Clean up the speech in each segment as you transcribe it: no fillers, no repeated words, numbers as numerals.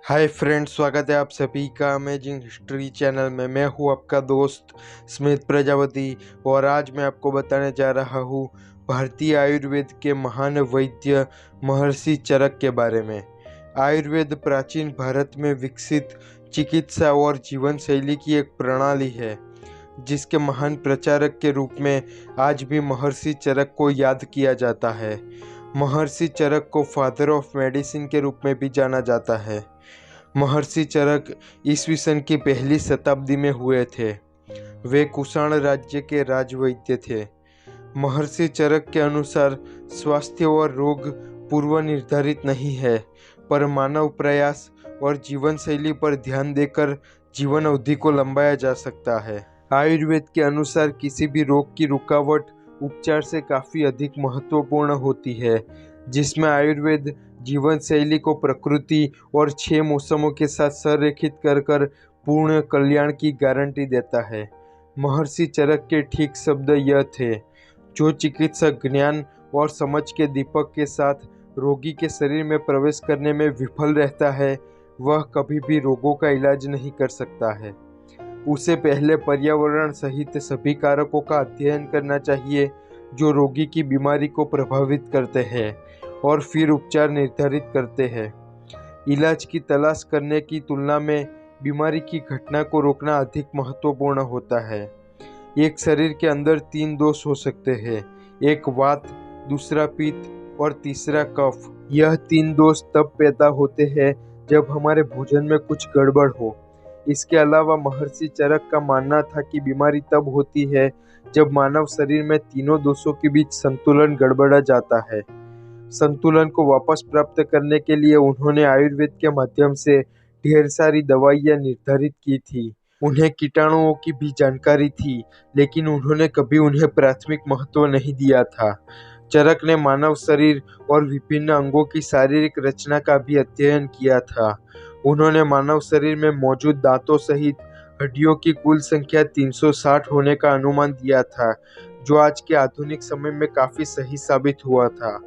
Hi friends, स्वागत है आप सभी का अमेजिंग हिस्ट्री चैनल में। मैं हूं आपका दोस्त स्मित प्रजापति और आज मैं आपको बताने जा रहा हूं भारतीय आयुर्वेद के महान वैद्य महर्षि चरक के बारे में। आयुर्वेद प्राचीन भारत में विकसित चिकित्सा और जीवन शैली की एक प्रणाली है जिसके महान प्रचारक के रूप में आज भी महर्षि चरक को याद किया जाता है। महर्षि चरक को फादर ऑफ मेडिसिन के रूप में भी जाना जाता है। महर्षि चरक ईस्वी सन की पहली शताब्दी में हुए थे। वे कुषाण राज्य के राजवैद्य थे। महर्षि चरक के अनुसार स्वास्थ्य और रोग पूर्व निर्धारित नहीं है, पर मानव प्रयास और जीवन शैली पर ध्यान देकर जीवन अवधि को लंबाया जा सकता है। आयुर्वेद के अनुसार किसी भी रोग की रुकावट उपचार से काफ़ी अधिक महत्वपूर्ण होती है, जिसमें आयुर्वेद जीवन शैली को प्रकृति और 6 मौसमों के साथ संरेखित कर पूर्ण कल्याण की गारंटी देता है। महर्षि चरक के ठीक शब्द यह थे: जो चिकित्सक ज्ञान और समझ के दीपक के साथ रोगी के शरीर में प्रवेश करने में विफल रहता है, वह कभी भी रोगों का इलाज नहीं कर सकता है। उसे पहले पर्यावरण सहित सभी कारकों का अध्ययन करना चाहिए जो रोगी की बीमारी को प्रभावित करते हैं और फिर उपचार निर्धारित करते हैं। इलाज की तलाश करने की तुलना में बीमारी की घटना को रोकना अधिक महत्वपूर्ण होता है। एक शरीर के अंदर 3 दोष हो सकते हैं, एक वात, दूसरा पित्त और तीसरा कफ। यह 3 दोष तब पैदा होते हैं जब हमारे भोजन में कुछ गड़बड़ हो। इसके अलावा महर्षि चरक का मानना था कि बीमारी तब होती है जब मानव शरीर में तीनों दोषों के बीच संतुलन गड़बड़ा जाता है। संतुलन को वापस प्राप्त करने के लिए उन्होंने आयुर्वेद के माध्यम से ढेर सारी दवाइयाँ निर्धारित की थी। उन्हें कीटाणुओं की भी जानकारी थी, लेकिन उन्होंने कभी उन्हें प्राथमिक महत्व नहीं दिया था। चरक ने मानव शरीर और विभिन्न अंगों की शारीरिक रचना का भी अध्ययन किया था। उन्होंने मानव शरीर में मौजूद दांतों सहित हड्डियों की कुल संख्या 360 होने का अनुमान दिया था, जो आज के आधुनिक समय में काफी सही साबित हुआ था।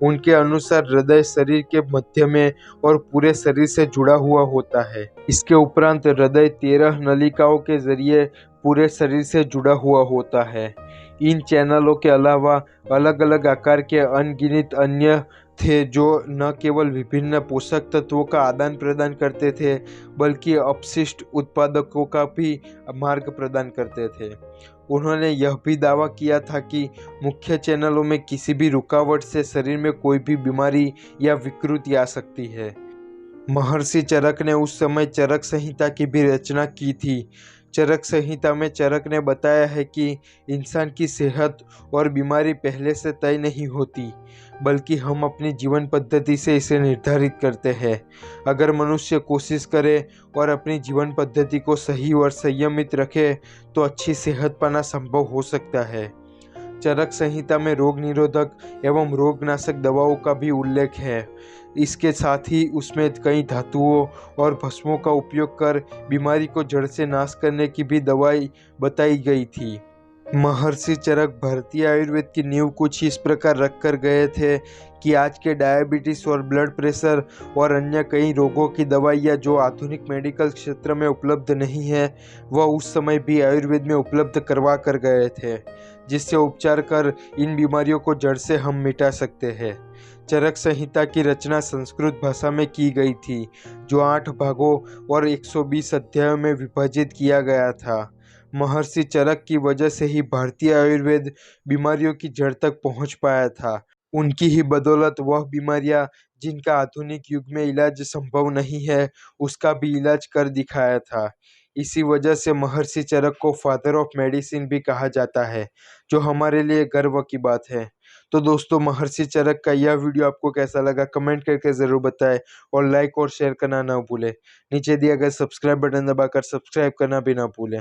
उनके अनुसार हृदय शरीर के मध्य में और पूरे शरीर से जुड़ा हुआ होता है। इसके उपरांत हृदय 13 नलिकाओं के जरिए पूरे शरीर से जुड़ा हुआ होता है। इन चैनलों के अलावा अलग अलग आकार के अनगिनत अन्य थे जो न केवल विभिन्न पोषक तत्वों का आदान प्रदान करते थे, बल्कि अपशिष्ट उत्पादकों का भी मार्ग प्रदान करते थे। उन्होंने यह भी दावा किया था कि मुख्य चैनलों में किसी भी रुकावट से शरीर में कोई भी बीमारी या विकृति आ सकती है। महर्षि चरक ने उस समय चरक संहिता की भी रचना की थी। चरक संहिता में चरक ने बताया है कि इंसान की सेहत और बीमारी पहले से तय नहीं होती, बल्कि हम अपनी जीवन पद्धति से इसे निर्धारित करते हैं। अगर मनुष्य कोशिश करे और अपनी जीवन पद्धति को सही और संयमित रखे तो अच्छी सेहत पाना संभव हो सकता है। चरक संहिता में रोग निरोधक एवं रोगनाशक दवाओं का भी उल्लेख है। इसके साथ ही उसमें कई धातुओं और भस्मों का उपयोग कर बीमारी को जड़ से नाश करने की भी दवाई बताई गई थी। महर्षि चरक भारतीय आयुर्वेद की नींव कुछ इस प्रकार रख कर गए थे कि आज के डायबिटीज और ब्लड प्रेशर और अन्य कई रोगों की दवाइयाँ जो आधुनिक मेडिकल क्षेत्र में उपलब्ध नहीं है, वह उस समय भी आयुर्वेद में उपलब्ध करवा कर गए थे, जिससे उपचार कर इन बीमारियों को जड़ से हम मिटा सकते हैं। चरक संहिता की रचना संस्कृत भाषा में की गई थी, जो 8 भागों और 120 अध्यायों में विभाजित किया गया था। महर्षि चरक की वजह से ही भारतीय आयुर्वेद बीमारियों की जड़ तक पहुंच पाया था। उनकी ही बदौलत वह बीमारियां जिनका आधुनिक युग में इलाज संभव नहीं है, उसका भी इलाज कर दिखाया था। इसी वजह से महर्षि चरक को फादर ऑफ मेडिसिन भी कहा जाता है, जो हमारे लिए गर्व की बात है। तो दोस्तों, महर्षि चरक का यह वीडियो आपको कैसा लगा कमेंट करके ज़रूर बताएं और लाइक और शेयर करना ना भूलें। नीचे दिया गया सब्सक्राइब बटन दबाकर सब्सक्राइब करना भी ना भूलें।